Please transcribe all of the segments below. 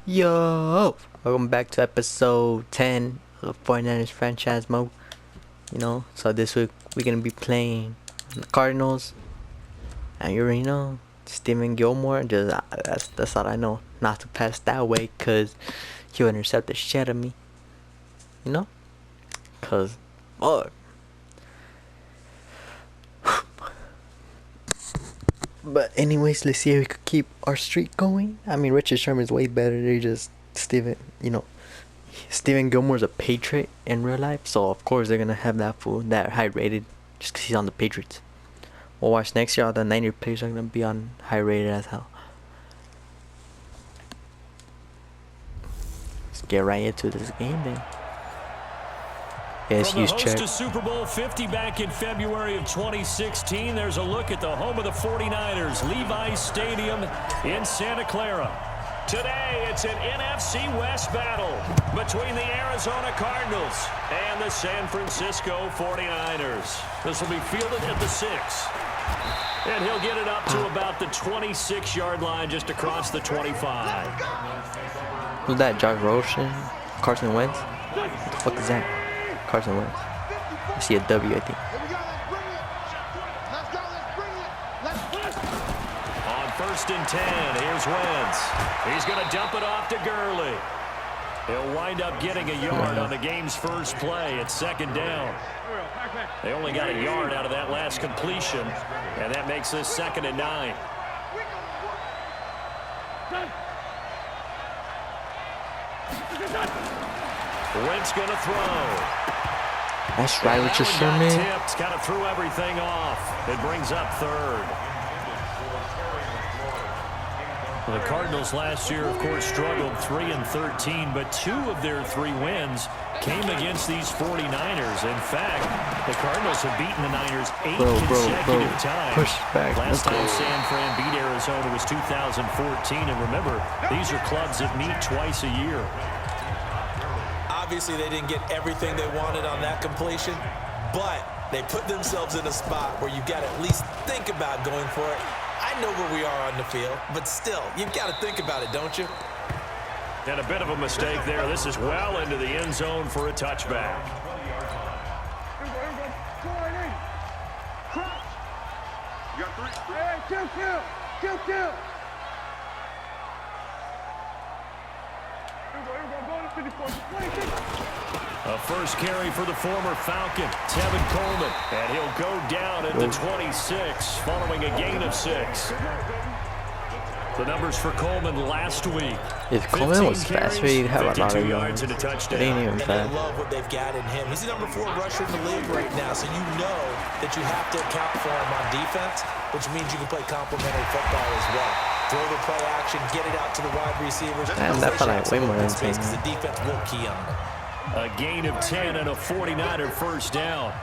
Yo, welcome back to episode 10 of 49ers franchise mode. So this week we're gonna be playing the Cardinals, and you already know Steven Gilmore. That's all I know. Not to pass that way, cause he'll intercept the shit of me. Cause fuck. But anyways, let's see if we could keep our streak going. I mean, Richard Sherman's way better. They're just Steven Gilmore's a Patriot in real life, so of course they're gonna have that fool that high rated just because he's on the Patriots. We'll watch next year all the Niner players are gonna be on high rated as hell. Let's get right into this game then. From the host to Super Bowl 50 back in February of 2016, there's a look at the home of the 49ers, Levi's Stadium in Santa Clara. Today, it's an NFC West battle between the Arizona Cardinals and the San Francisco 49ers. This will be fielded at the 6. And he'll get it up to about the 26-yard line just across the 25. Who's that, Josh Rosen? Carson Wentz? What the fuck is that? Carson Wentz. I see a W, I think. On 1st and 10, here's Wentz. He's going to dump it off to Gurley. He'll wind up getting a yard on the game's first play. It's 2nd down. They only got a yard out of that last completion, and that makes this 2nd and 9. Wentz going to throw. That's right, Richard Sherman. Tipped, kind of threw everything off. It brings up 3rd. The Cardinals last year, of course, struggled 3-13, but 2 of their 3 wins came against these 49ers. In fact, the Cardinals have beaten the Niners 8 consecutive times. Push back. Last time San Fran beat Arizona was 2014, and remember, these are clubs that meet twice a year. Obviously, they didn't get everything they wanted on that completion, but they put themselves in a spot where you've got to at least think about going for it. I know where we are on the field, but still, you've got to think about it, don't you? And a bit of a mistake there. This is well into the end zone for a touchback. You got 3. Hey, kill. A first carry for the former Falcon, Tevin Coleman. And he'll go down at the 26 following a gain of 6. The numbers for Coleman last week. If Coleman was faster, he'd have a lot of yards and a touchdown. It ain't even fast. I love what they've got in him. He's the number 4 rusher in the league right now, so you know that you have to account for him on defense, which means you can play complementary football as well. Throw the play action, get it out to the wide receivers. Man, that felt like way more insane. The defense will key on him. A gain of 10 and a 49er first down.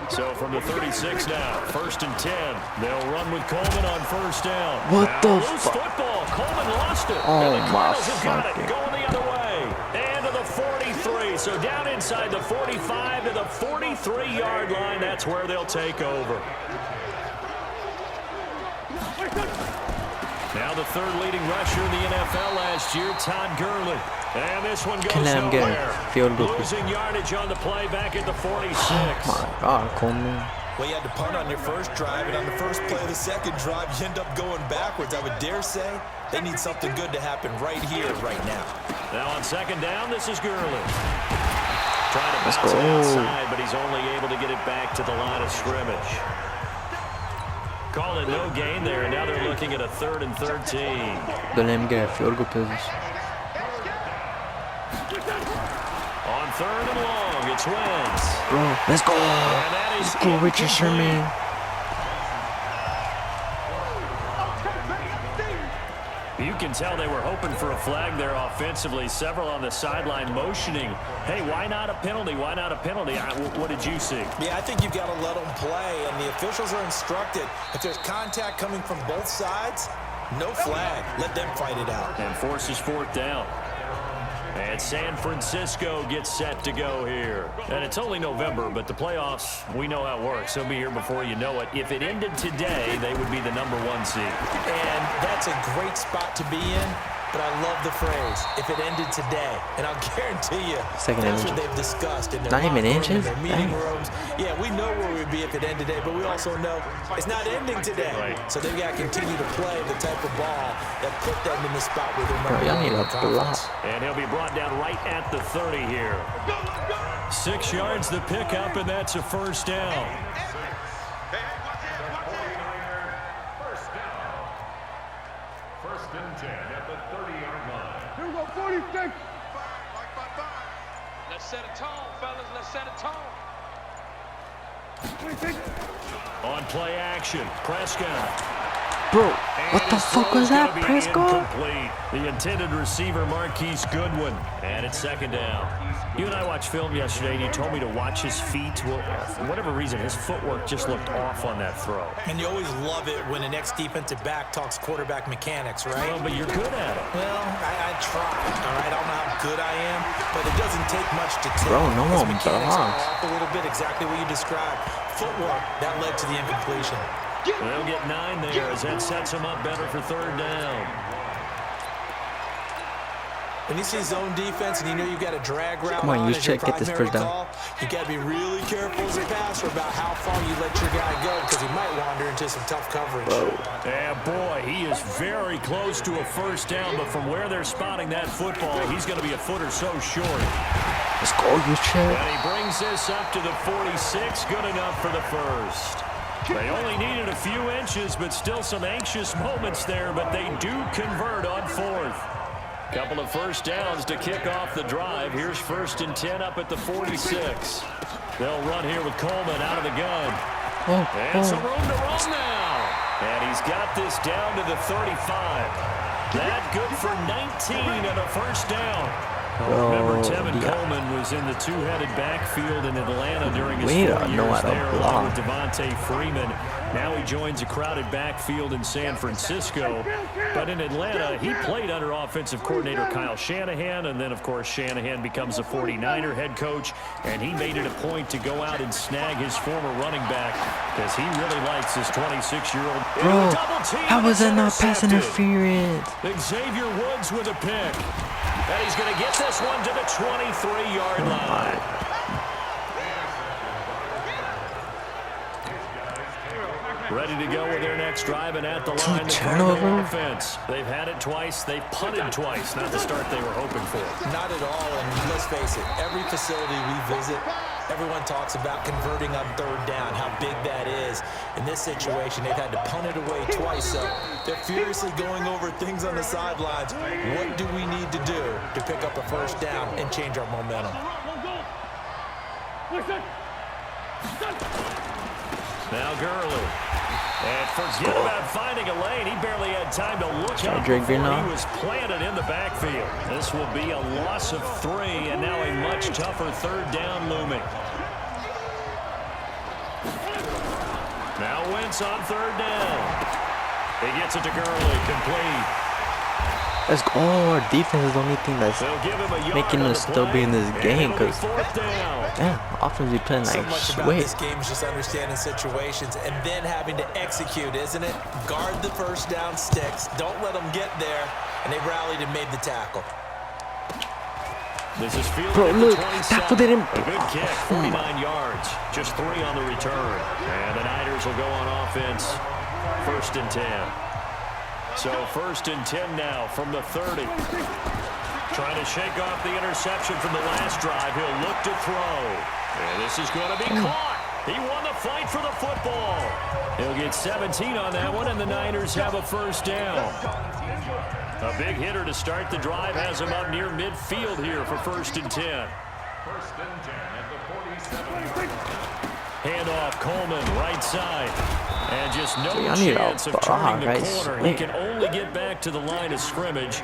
So from the 36 now, 1st and 10. They'll run with Coleman on 1st down. What the loose football. Coleman lost it. Oh, and the my Cardinals have got it. fucking. Going the other way. And to the 43. So down inside the 45 to the 43-yard line. That's where they'll take over. Now the 3rd leading rusher in the NFL last year, Todd Gurley. And this one goes nowhere. Losing yardage on the play back at the 46. Oh my God, Coleman. Well, you had to punt on your first drive, and on the first play of the second drive, you end up going backwards. I would dare say they need something good to happen right here, right now. Now on 2nd down, this is Gurley. Trying to bounce go. it outside, but he's only able to get it back to the line of scrimmage. Call it no gain there, and now they're looking at a 3rd and 13. Don't let him get a field goal position. On 3rd and long, it's Wentz. Bro, let's go. Let's go, Richard Sherman. You can tell they were hoping for a flag there offensively. Several on the sideline motioning, hey, why not a penalty? Why not a penalty? What did you see? Yeah, I think you've got to let them play, and the officials are instructed. If there's contact coming from both sides, no flag. Let them fight it out. And forces 4th down. And San Francisco gets set to go here. And it's only November, but the playoffs, we know how it works. They'll be here before you know it. If it ended today, they would be the #1 seed. And that's a great spot to be in. but I love the phrase, if it ended today. And I'll guarantee you, Second that's inch. what they've discussed in their Not even locker room, inches? in their meeting Dang. rooms. Yeah, we know where we'd be if it ended today, but we also know it's not ending today. Right. So they've got to continue to play the type of ball that put them in the spot where they're Bro, y'all need a block. And he'll be brought down right at the 30 here. 6 yards the pickup, and that's a first down. First and 10 at the 30-yard line. Here we go, 46. Let's set a tone, fellas. Let's set a tone. 26. On play action, Prescott. Bro, what the fuck was that, Prescott? Incomplete. The intended receiver, Marquise Goodwin. And it's second down. You and I watched film yesterday, and you told me to watch his feet. Well, for whatever reason, his footwork just looked off on that throw. And you always love it when the next defensive back talks quarterback mechanics, right? Well, but you're good at it. Well, I try, all right? I don't know how good I am, but it doesn't take much to tell. Bro, no His one mechanics are blocks. off a little bit, exactly what you described. Footwork, that led to the incompletion. They'll get 9 there as that sets them up better for third down. When you see zone defense and you know you've got a drag route Come on, on you as your should get this primary first down. call, you got to be really careful as a passer about how far you let your guy go because he might wander into some tough coverage. And boy, he is very close to a first down, but from where they're spotting that football, he's going to be a foot or so short. Let's go, you check. And he brings this up to the 46, good enough for the first. They only needed a few inches, but still some anxious moments there, but they do convert on fourth. Couple of first downs to kick off the drive. Here's first and 10 up at the 46. They'll run here with Coleman out of the gun. And some room to run now. And he's got this down to the 35. That good for 19 and a first down. Remember, Tevin Coleman was in the two-headed backfield in Atlanta during his 4 years there along with Devontae Freeman. Now he joins a crowded backfield in San Francisco. But in Atlanta, he played under offensive coordinator Kyle Shanahan, and then, of course, Shanahan becomes a 49er head coach, and he made it a point to go out and snag his former running back because he really likes his 26-year-old. Bro, how was that not pass interference? Xavier Woods with a pick. And he's going to get this one to the 23-yard line. Ready to go with their next drive, and at the line, the Cardinal offense. They've had it twice. They've punted twice. Not the start they were hoping for. Not at all, and let's face it, every facility we visit, everyone talks about converting on third down, how big that is. In this situation, they've had to punt it away twice, so they're furiously going over things on the sidelines. What do we need to do to pick up a first down and change our momentum? Now Gurley. And forget about finding a lane. He barely had time to look up before he was planted in the backfield. This will be a loss of 3, and now a much tougher third down looming. Now Wentz on third down. He gets it to Gurley, complete. Let's go. Our defense is the only thing that's making us still be in this game. Because, yeah, offensively playing like so much about sweet. this game is just understanding situations and then having to execute, isn't it? Guard the first down sticks. Don't let them get there. And they rallied and made the tackle. This is fielded Bro, at look, the 27. tackle didn't. A good kick, 49 yards. Just 3 on the return. And the Niners will go on offense. First and 10. So first and 10 now from the 30. Trying to shake off the interception from the last drive. He'll look to throw. And this is going to be caught. He won the fight for the football. He'll get 17 on that one, and the Niners have a first down. A big hitter to start the drive has him up near midfield here for first and 10. First and 10 at the 47. Handoff, Coleman, right side. And just no need chance a of turning the right corner. He can only get back to the line of scrimmage.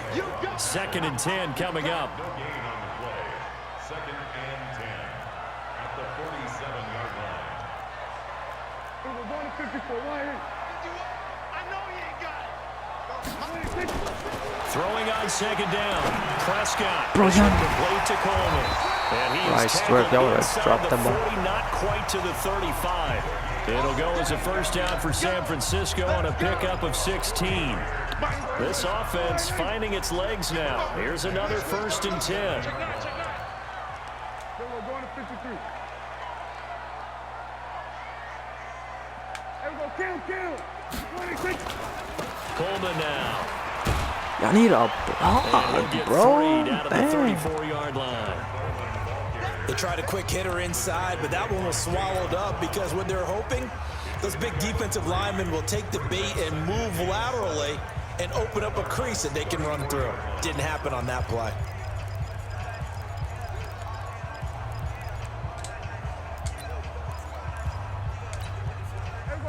Second and 10 coming up. No gain on the play. Second and 10 at the 47-yard line. We're going to 54. Why? I know he ain't got it. Throwing on second down. Prescott. Bro, complete to Coleman. And he I is swear tackled that would have inside dropped the them all. 40, not quite to the 35. It'll go as a first down for San Francisco on a pickup of 16. This offense finding its legs now. Here's another 1st and 10. We're going to 53. Hey, we go kill. 26. Coleman now. Y'all need a And block, he'll get bro. 3 down to the Dang. 34-yard line. They tried a quick hitter inside, but that one was swallowed up because what they're hoping, those big defensive linemen will take the bait and move laterally and open up a crease that they can run through. Didn't happen on that play. –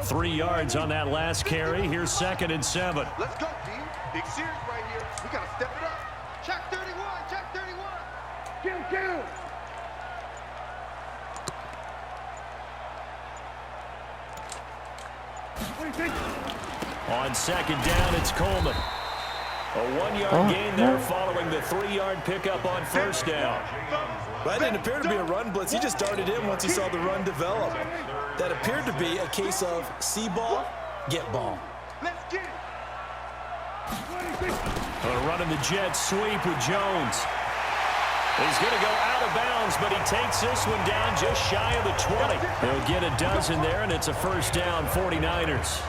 3 yards on that last carry. Here's 2nd and 7. Let's go, team. Big series right here. We got to step it up. Check 31. Check 31. Kill. On 2nd down, it's Coleman. A 1-yard gain there following the 3-yard pickup on 1st down. That didn't appear to be a run blitz. He just darted in once he saw the run develop. That appeared to be a case of see ball, get ball. Let's get it. Running the jet sweep with Jones. He's going to go out of bounds, but he takes this one down just shy of the 20. He'll get a dozen there, and it's a 1st down, 49ers.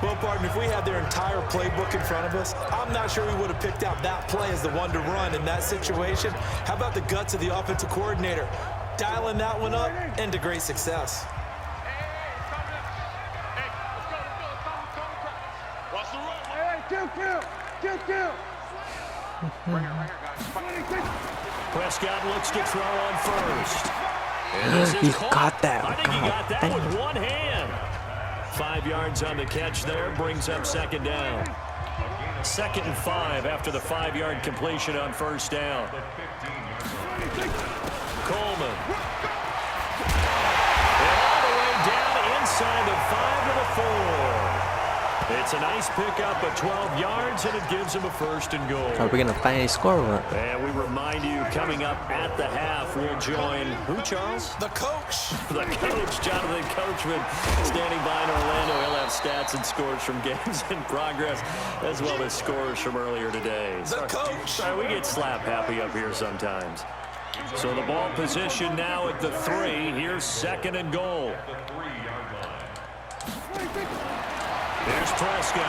Well, partner, if we had their entire playbook in front of us, I'm not sure we would have picked out that play as the one to run in that situation. How about the guts of the offensive coordinator? Dialing that one up into great success. Watch the run. Hey, kill. Right here, guys. 26. Prescott looks to throw on 1st. And Yeah, this is he caught. got that. I think he God got that damn. with one hand. 5 yards on the catch there, brings up 2nd down. 2nd and 5 after the 5-yard completion on 1st down. Coleman. And all the way down inside the 5 to the 4. It's a nice pickup of 12 yards, and it gives him a 1st and goal. Are we gonna finally score one? And we remind you, coming up at the half, we'll join who, Charles? The coach. The coach, Jonathan Coachman, standing by in Orlando. He'll have stats and scores from games in progress, as well as scores from earlier today. The coach. Sorry, we get slap happy up here sometimes. So the ball position now at the 3. Here's 2nd and goal. There's Prescott.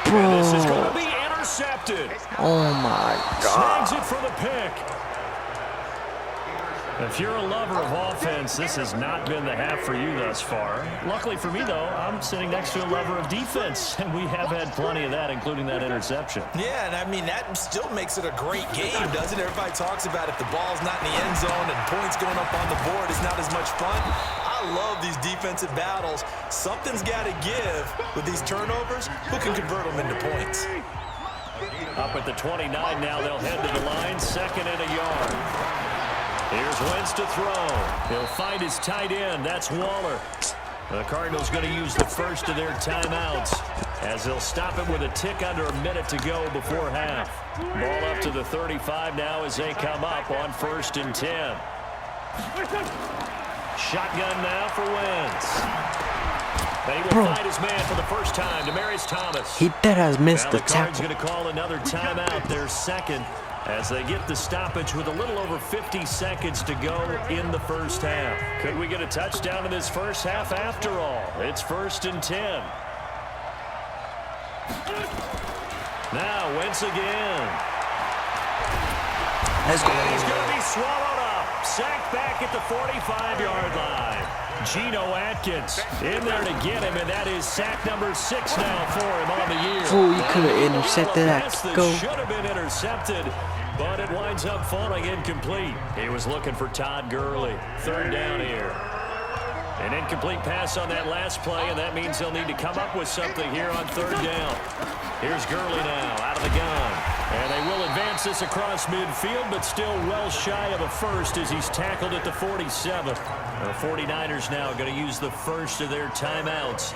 And this is going to be intercepted. Oh my Snags God. it for the pick. If you're a lover of offense, this has not been the half for you thus far. Luckily for me, though, I'm sitting next to a lover of defense, and we have had plenty of that, including that interception. Yeah, and I mean, that still makes it a great game, doesn't it? Everybody talks about if the ball's not in the end zone and points going up on the board, it's not as much fun. I love these defensive battles. Something's got to give with these turnovers. Who can convert them into points? Up at the 29 now, they'll head to the line, 2nd and a yard. Here's Wentz to throw. He'll find his tight end. That's Waller. The Cardinals going to use the first of their timeouts as they'll stop it with a tick under a minute to go before half. Ball up to the 35 now as they come up on 1st and 10. Shotgun now for Wentz. They will find his man for the first time, Demaryius Thomas. He dead has missed Now the the Cards tackle. going to call another timeout, their 2nd, as they get the stoppage with a little over 50 seconds to go in the first half. Could we get a touchdown in this first half after all? It's 1st and 10. Now Wentz again. Let's go. He's going to be swallowed up. Sacked back at the 45-yard line. Geno Atkins in there to get him, and that is sack number 6 now for him on the year. Fool, you could have intercepted that. Go. Should have been intercepted, but it winds up falling incomplete. He was looking for Todd Gurley. 3rd down here. An incomplete pass on that last play, and that means they'll need to come up with something here on 3rd down. Here's Gurley now out of the gun. And they will advance this across midfield, but still well shy of a first as he's tackled at the 47. The 49ers now going to use the first of their timeouts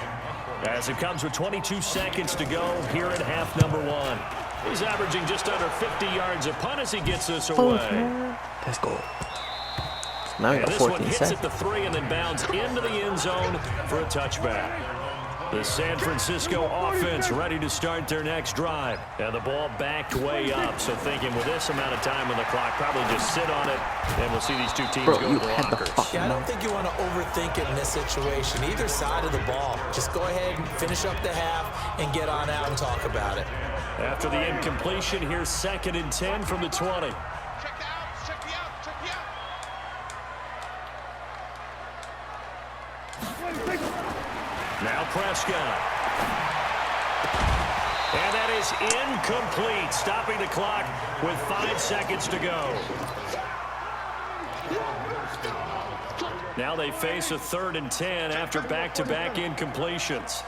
as it comes with 22 seconds to go here at half number 1. He's averaging just under 50 yards a punt as he gets this away. Let's go. Now we And got this one 14 hits seconds. at the 3 and then bounds into the end zone for a touchback. The San Francisco offense ready to start their next drive. And the ball backed way up. So thinking with this amount of time on the clock, probably just sit on it, and we'll see these two teams go to the lockers. Yeah, I don't think you want to overthink it in this situation. Either side of the ball. Just go ahead and finish up the half and get on out and talk about it. After the incompletion, here's 2nd and 10 from the 20. Check the outs, check the outs, check the outs. Now Prescott. And that is incomplete, stopping the clock with 5 seconds to go. Now they face a 3rd and 10 after back-to-back incompletions.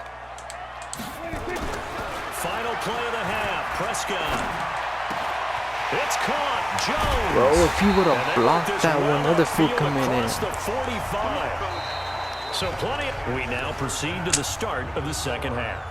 Final play of the half. Prescott. It's caught. Jones. Bro, if you would have blocked that one, other fool coming in. The 45. So plenty. We now proceed to the start of the second half.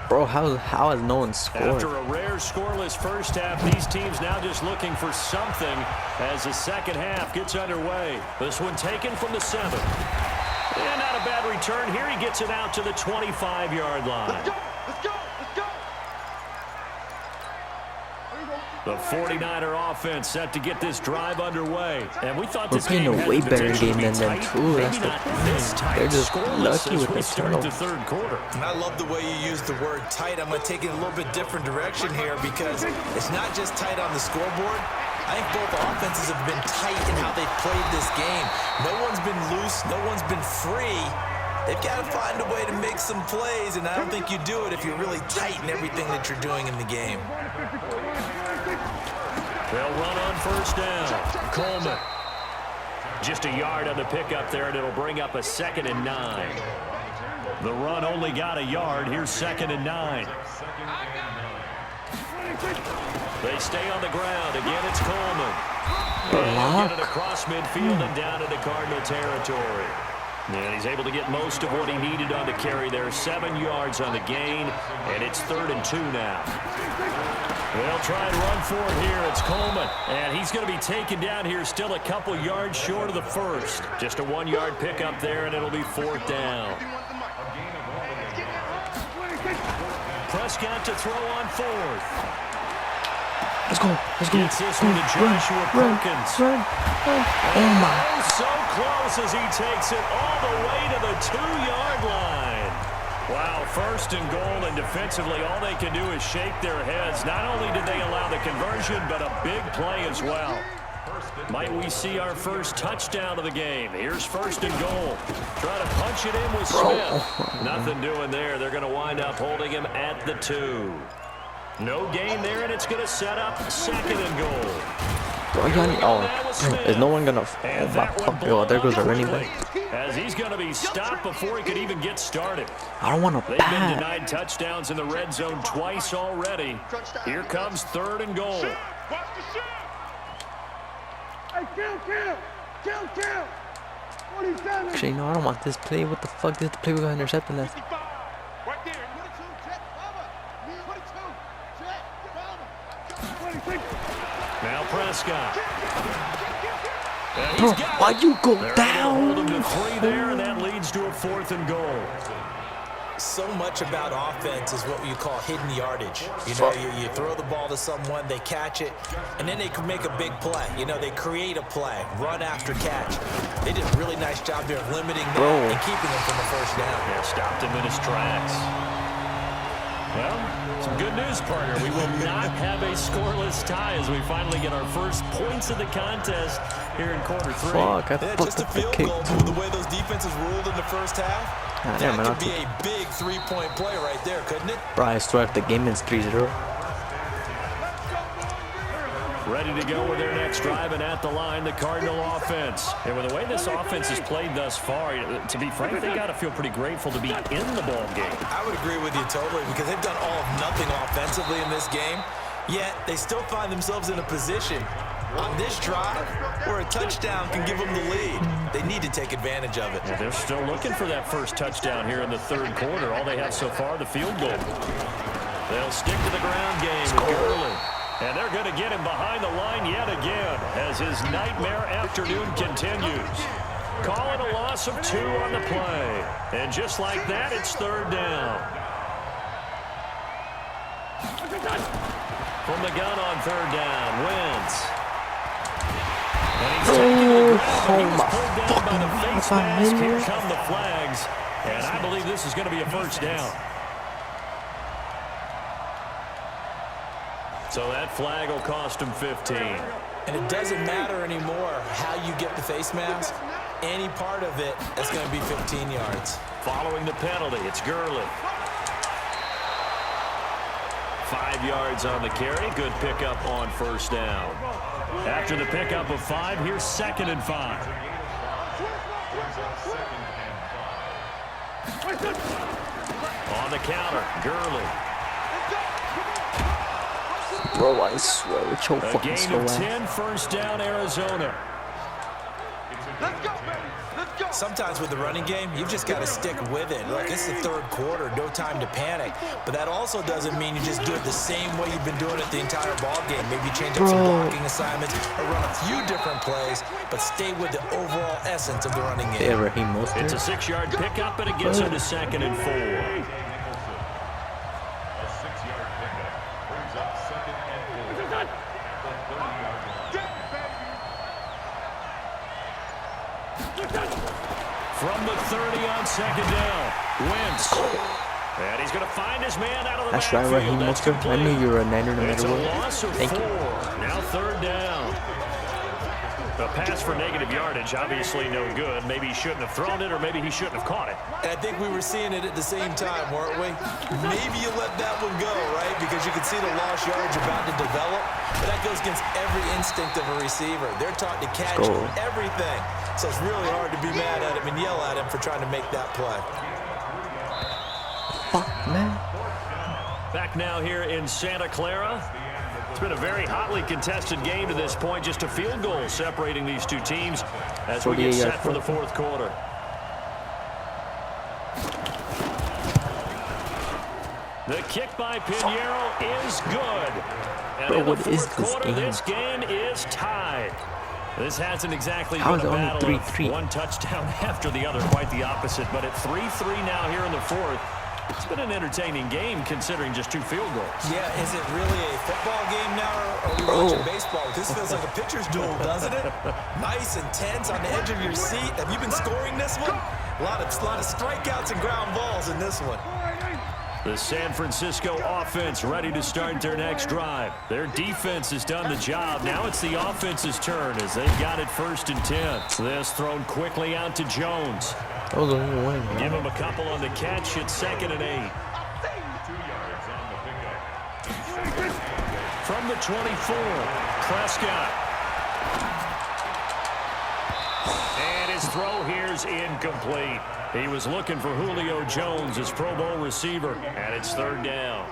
Bro, how has no one scored? After a rare scoreless first half, these teams now just looking for something as the second half gets underway. This one taken from the 7. And not a bad return here. He gets it out to the 25-yard line. Let's go, let's go, let's go. The 49er offense set to get this drive underway. And we thought We're this playing game a had way the better potential game to than be them tight. too. Maybe That's the not thing. this tight. They're just Scoreless lucky as with we the start the turnovers. third quarter. And I love the way you use the word tight. I'm going to take it a little bit different direction here because it's not just tight on the scoreboard. I think both offenses have been tight in how they've played this game. No one's been loose. No one's been free. They've got to find a way to make some plays, and I don't think you do it if you're really tight in everything that you're doing in the game. They'll run on first down. Coleman. Just a yard on the pickup there, and it'll bring up a 2nd and 9. The run only got a yard. Here's 2nd and 9. They stay on the ground. Again, it's Coleman. And get it across midfield and down into Cardinal territory. And he's able to get most of what he needed on the carry there. 7 yards on the gain, and it's 3rd and 2 now. They'll try and run for it here. It's Coleman, and he's going to be taken down here still a couple yards short of the first. Just a 1-yard pickup there, and it'll be 4th down. Prescott to throw on 4th. Let's go. Let's go. Gets this one to Joshua Perkins. Oh my. So close as he takes it all the way to the 2-yard line. Wow, 1st and goal, and defensively all they can do is shake their heads. Not only did they allow the conversion, but a big play as well. Might we see our first touchdown of the game? Here's 1st and goal. Try to punch it in with Smith. Nothing doing there. They're going to wind up holding him at the 2. No gain there, and it's going to set up 2nd and goal. Is no one gonna? Oh my fuck! Oh, there goes the running back. As he's going to be stopped before he could even get started. I don't want to They've been bat. denied touchdowns in the red zone twice already. Here comes 3rd and goal. Watch the shot. Hey, kill. 47. Actually, no, I don't want this play. What the fuck? This is the play we got intercepted last. 55. Right there. 22, check, cover. 22, check, cover. 26. Now Prescott. And Bro, he's got why it. you go They're able to down? hold him to 3 there, and that leads to a 4th and goal. So much about offense is what you call hidden yardage. You know, you throw the ball to someone, they catch it, and then they can make a big play. You know, they create a play, run after catch. They did a really nice job there of limiting that and keeping them from the first down. Yeah, stopped him in his tracks. Well, some good news, partner. We will not have a scoreless tie as we finally get our first points of the contest here in quarter 3. Fuck! I Yeah, fucked just a up the field kick. goal, but with the way those defenses ruled in the first half, Nah, that damn, man, could be a big 3-point play right there, couldn't it? Bro, I swear if the game is 3-0. Ready to go with their next drive, and at the line, the Cardinal offense. And with the way this offense has played thus far, to be frank, they got to feel pretty grateful to be in the ball game. I would agree with you totally because they've done all of nothing offensively in this game, yet they still find themselves in a position on this drive where a touchdown can give them the lead. They need to take advantage of it. Yeah, they're still looking for that first touchdown here in the third quarter. All they have so far, the field goal. They'll stick to the ground game with Gurley. And they're going to get him behind the line yet again as his nightmare afternoon continues. Call it a loss of 2 on the play. And just like that, it's third down. From the gun on third down, Wentz. And he's taking the ground. He was pulled down by the face mask. Here come the flags. And I believe this is going to be a first down. So that flag will cost him 15. And it doesn't matter anymore how you get the face mask. Any part of it is going to be 15 yards. Following the penalty, it's Gurley. 5 yards on the carry. Good pickup on first down. After the pickup of 5, here's 2nd and 5. On the counter, Gurley. Bro, I swear, it's so A fucking gain slow. of 10, first down, Arizona. Let's go, baby. Let's go. Sometimes with the running game, you've just got to stick with it. Like, it's the third quarter, no time to panic. But that also doesn't mean you just do it the same way you've been doing it the entire ball game. Maybe change up some blocking assignments or run a few different plays, but stay with the overall essence of the running game. It's a 6-yard pickup, and it gets him to 2nd and 4. A 6-yard pickup brings up 2nd and 4 at the 30-yard line. From the 30 on 2nd down, Wentz. And he's going to find his man out of the That's right, backfield. Raheem That's Mostert. I knew you were a Niner no It's matter a what. loss of Thank 4. you. Now third down. A pass for negative yardage, obviously no good. Maybe he shouldn't have thrown it, or maybe he shouldn't have caught it. And I think we were seeing it at the same time, weren't we? Maybe you let that one go, right? Because you can see the lost yardage about to develop. But that goes against every instinct of a receiver. They're taught to catch everything. So it's really hard to be mad at him and yell at him for trying to make that play. Fuck, man. Back now here in Santa Clara. It's been a very hotly contested game to this point. Just a field goal separating these two teams as we get set for the fourth quarter. The kick by Pinheiro is good. And Bro, in the what is fourth this quarter, game? this game is tied. This hasn't exactly How been is a it only battle of 3-3? one touchdown after the other. Quite the opposite. But at 3-3 now here in the fourth, it's been an entertaining game considering just 2 field goals. Yeah, is it really a football game now, or are we watching baseball? This feels like a pitcher's duel, doesn't it? Nice and tense on the edge of your seat. Have you been scoring this one? A lot of strikeouts and ground balls in this one. The San Francisco offense ready to start their next drive. Their defense has done the job. Now it's the offense's turn as they've got it 1st and 10. This thrown quickly out to Jones. Give him a couple on the catch. It's 2nd and 8. 2 yards on the pickup. From the 24, Prescott. And his throw here's incomplete. He was looking for Julio Jones, his Pro Bowl receiver, and it's 3rd down.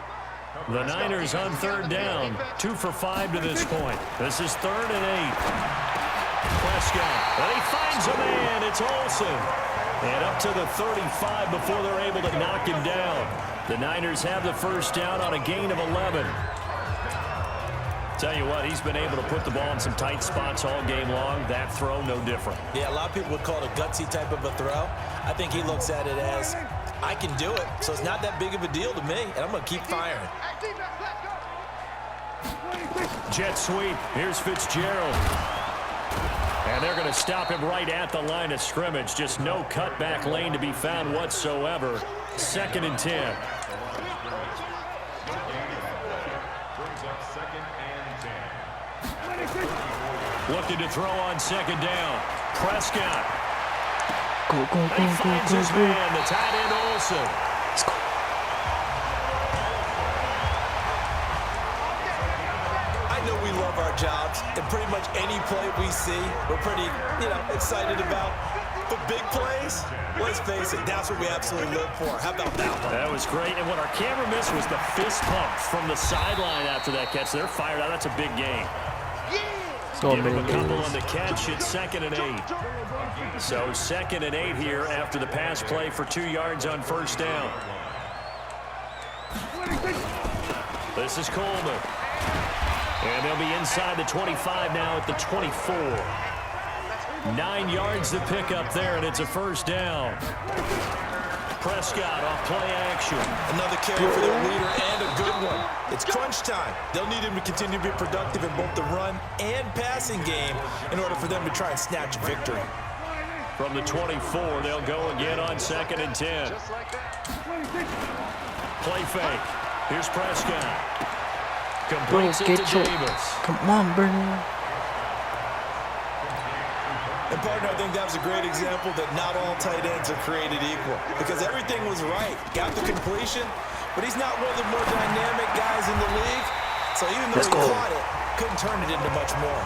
The Niners on 3rd down, 2 for 5 to this point. This is 3rd and 8. Prescott, and he finds a man. It's Olsen. And up to the 35 before they're able to knock him down. The Niners have the first down on a gain of 11. Tell you what, he's been able to put the ball in some tight spots all game long. That throw, no different. Yeah, a lot of people would call it a gutsy type of a throw. I think he looks at it as, I can do it, so it's not that big of a deal to me, and I'm going to keep firing. Jet sweep. Here's Fitzgerald. And they're going to stop him right at the line of scrimmage. Just no cutback lane to be found whatsoever. 2nd and 10. Looking to throw on 2nd down. Prescott. Go, He finds his man, the tight end Olsen. Let's go. I know we love our jobs, and pretty much any play we see, we're pretty, excited about. But big plays, let's face it, that's what we absolutely live for. How about that one? That was great. And what our camera missed was the fist pump from the sideline after that catch. They're fired out. That's a big game. So Give him a many couple games. on the catch. It's 2nd and 8. So 2nd and 8 here after the pass play for 2 yards on first down. This is Coleman. And they'll be inside the 25 now at the 24. 9 yards to pick up there, and it's a first down. Prescott off play action. Another carry for their leader and a good one. It's crunch time. They'll need him to continue to be productive in both the run and passing game in order for them to try and snatch a victory. From the 24, they'll go again on 2nd and 10. Play fake. Here's Prescott. Completes it to Davis. Come on, Bernard. And partner, I think that was a great example that not all tight ends are created equal, because everything was right. Got the completion, but he's not one of the more dynamic guys in the league. So even though he caught it, couldn't turn it into much more.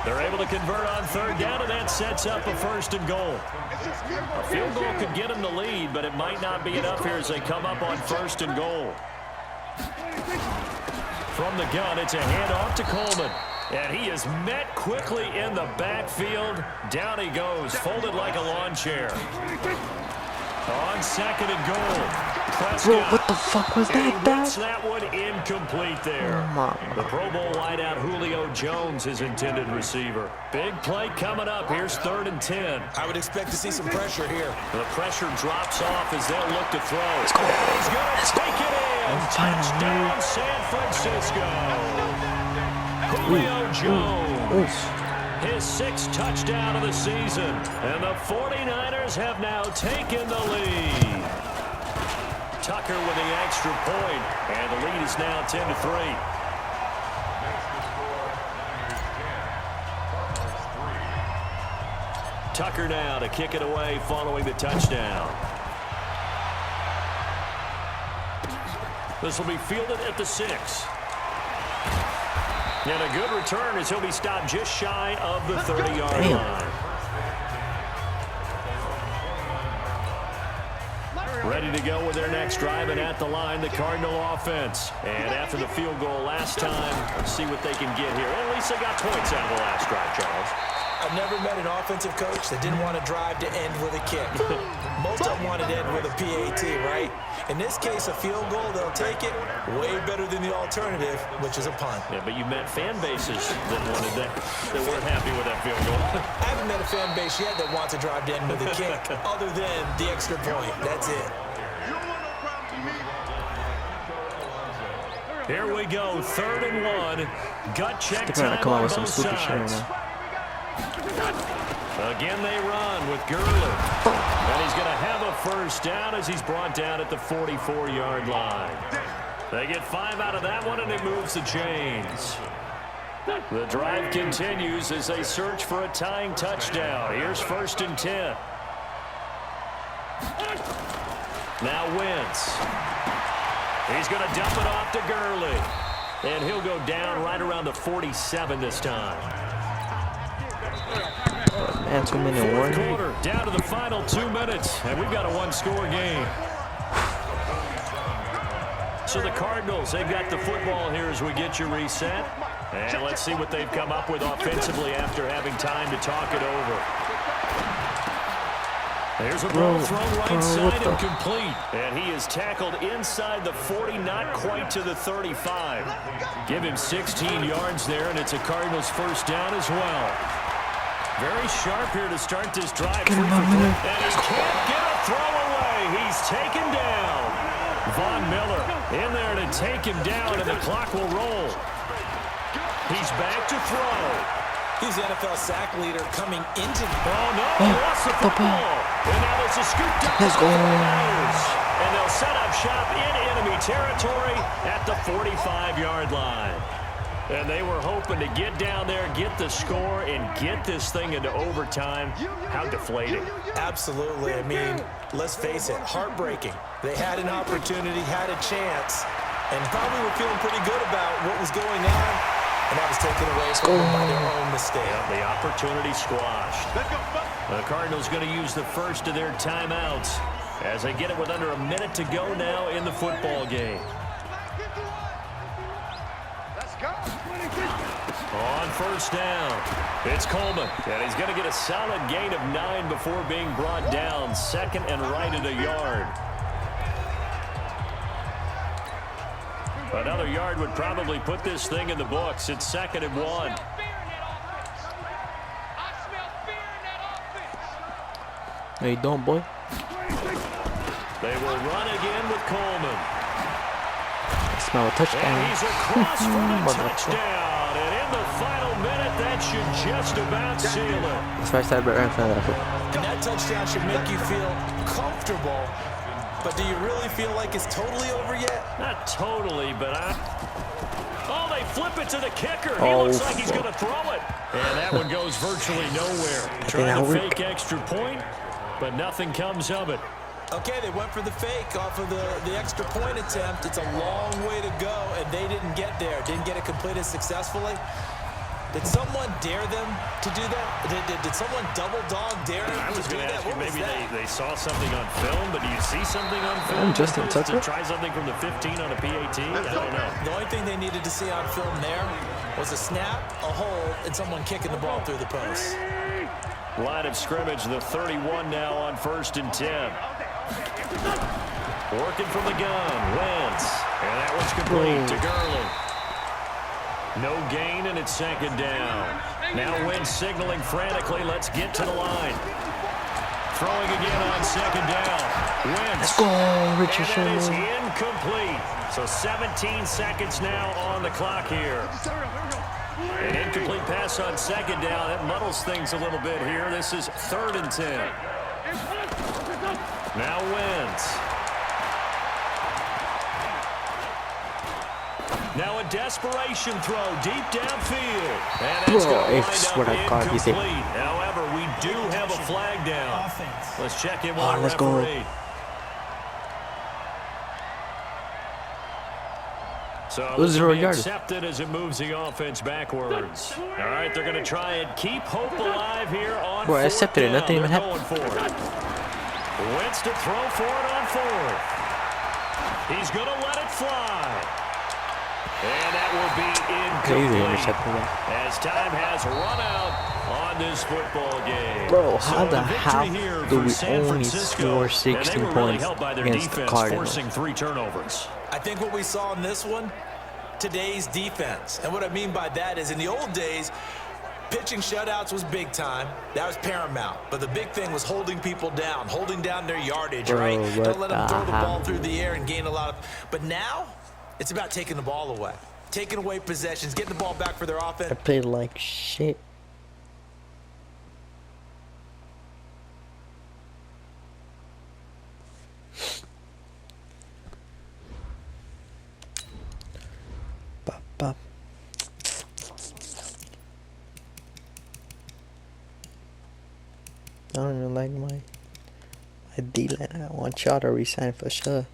They're able to convert on 3rd down, and that sets up a 1st and goal. A field goal could get them the lead, but it might not be enough here as they come up on 1st and goal. From the gun, it's a handoff to Coleman. And he is met quickly in the backfield. Down he goes, folded like a lawn chair. On 2nd and goal. Prescott. Bro, what the fuck was that, That's that one incomplete there. Oh, The Pro Bowl wideout Julio Jones, his intended receiver. Big play coming up. Here's 3rd and 10. I would expect to see some pressure here. The pressure drops off as they'll look to throw. He's going to take it in. Touchdown, San Francisco. Julio Jones. His 6th touchdown of the season. And the 49ers have now taken the lead. Tucker with the extra point, and the lead is now 10-3. Tucker now to kick it away following the touchdown. This will be fielded at the 6. And a good return as he'll be stopped just shy of the 30-yard line. Ready to go with their next drive, and at the line, the Cardinal offense. And after the field goal last time, let's see what they can get here. At least they got points out of the last drive, Charles. I've never met an offensive coach that didn't want to drive to end with a kick. Most of them wanted to end with a PAT, right? In this case, a field goal, they'll take it. Way better than the alternative, which is a punt. Yeah, but you met fan bases that wanted that weren't happy with that field goal. I haven't met a fan base yet that wants to drive to end with a kick, other than the extra point. That's it. Here we go, 3rd and 1. Gut check They're trying time to come on out with some both stupid shit right sides. now. Again, they run with Gurley. And he's going to have a 1st down as he's brought down at the 44-yard line. They get 5 out of that one, and it moves the chains. The drive continues as they search for a tying touchdown. Here's 1st and 10. Now Wentz. He's going to dump it off to Gurley. And he'll go down right around the 47 this time. Man, 2-minute warning. Quarter, down to the final 2 minutes, and we've got a 1-score game. So the Cardinals, they've got the football here as we get you reset. And let's see what they've come up with offensively after having time to talk it over. There's a ball thrown right side and complete. And he is tackled inside the 40, not quite to the 35. Give him 16 yards there, and it's a Cardinals 1st down as well. Very sharp here to start this drive. And he can't get a throw away. He's taken down. Von Miller in there to take him down, and the clock will roll. He's back to throw. He's the NFL sack leader coming into the... Oh, no, lost the football. And now there's a scoop down. Let's go. And they'll set up shop in enemy territory at the 45-yard line. And they were hoping to get down there, get the score, and get this thing into overtime. How deflating. Absolutely. I mean, let's face it, heartbreaking. They had an opportunity, had a chance, and probably were feeling pretty good about what was going on, and that was taken away from them by their own mistake. Yeah, the opportunity squashed. The Cardinals going to use the first of their timeouts as they get it with under a minute to go now in the football game. On 1st down, it's Coleman, and he's going to get a solid gain of 9 before being brought down. 2nd and right at a yard. Another yard would probably put this thing in the books. It's 2nd and 1. How you doing, boy? They will run again with Coleman. I smell a touchdown. And he's across for the touchdown. And in the final minute, that should just about seal it. That's why I started right in front of that. And that touchdown should make you feel comfortable. But do you really feel like it's totally over yet? Not totally, but Oh, they flip it to the kicker. He Oh, looks like he's going to throw it. And that one goes virtually nowhere. Trying to fake extra point, but nothing comes of it. Okay, they went for the fake off of the extra point attempt. It's a long way to go, and they didn't get there. Didn't get it completed successfully. Did someone dare them to do that? Did someone double dog dare them I was to do going to that? ask you, maybe they saw something on film, but do you see something on film? I'm Justin Tucker. To try something from the 15 on a PAT? I don't know. The only thing they needed to see on film there was a snap, a hold, and someone kicking the ball through the post. Line of scrimmage, the 31 now on 1st and 10. Working from the gun, Wentz. And that one's complete to Gurley. No gain, and it's 2nd down. Now Wentz signaling frantically, let's get to the line. Throwing again on 2nd down. Wentz. Let's go, Richard And that is Sherman. incomplete. So 17 seconds now on the clock here. An incomplete pass on 2nd down. That muddles things a little bit here. This is 3rd and 10. Now Wentz. Now a desperation throw deep downfield. And that's Bro, going I to swear wind to up God, he's it. incomplete. However, we do have a flag down. Let's check in with the Let's go. referee. So It was 0 yards. accepted as it moves the offense backwards. All right, they're going to try and keep hope alive here on Bro, I 4th accepted it. down. Nothing even They're happened. going for it. Wentz to throw for it on 4th. He's going to let it fly. And that will be incomplete as time has run out on this football game. Bro, So how the a victory hell here do for we San only Francisco, score 16 and they were really points helped by their against the defense, Cardinals? forcing 3 turnovers. I think what we saw in this one, today's defense. And what I mean by that is in the old days, pitching shutouts was big time. That was paramount. But the big thing was holding people down, holding down their yardage, Bro, right? what Don't let them throw the the ball hell? through the air and gain a lot of... But now, it's about taking the ball away. Taking away possessions, getting the ball back for their offense. I played like shit. Bop, bop. I don't even like my D-line. I want y'all to resign for sure.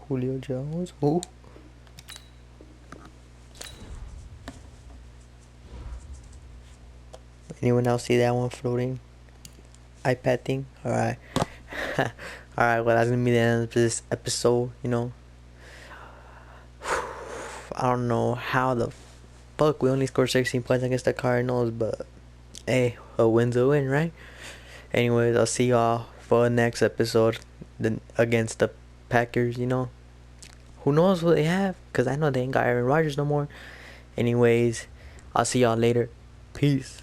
Julio Jones. Who? Anyone else see that one floating? iPad thing? Alright. Alright, well, that's gonna be the end of this episode, you know. I don't know how the fuck we only scored 16 points against the Cardinals, but hey, a win's a win, right? Anyways, I'll see y'all for the next episode against the Packers, you know. Who knows what they have? Because I know they ain't got Aaron Rodgers no more. Anyways, I'll see y'all later. Peace.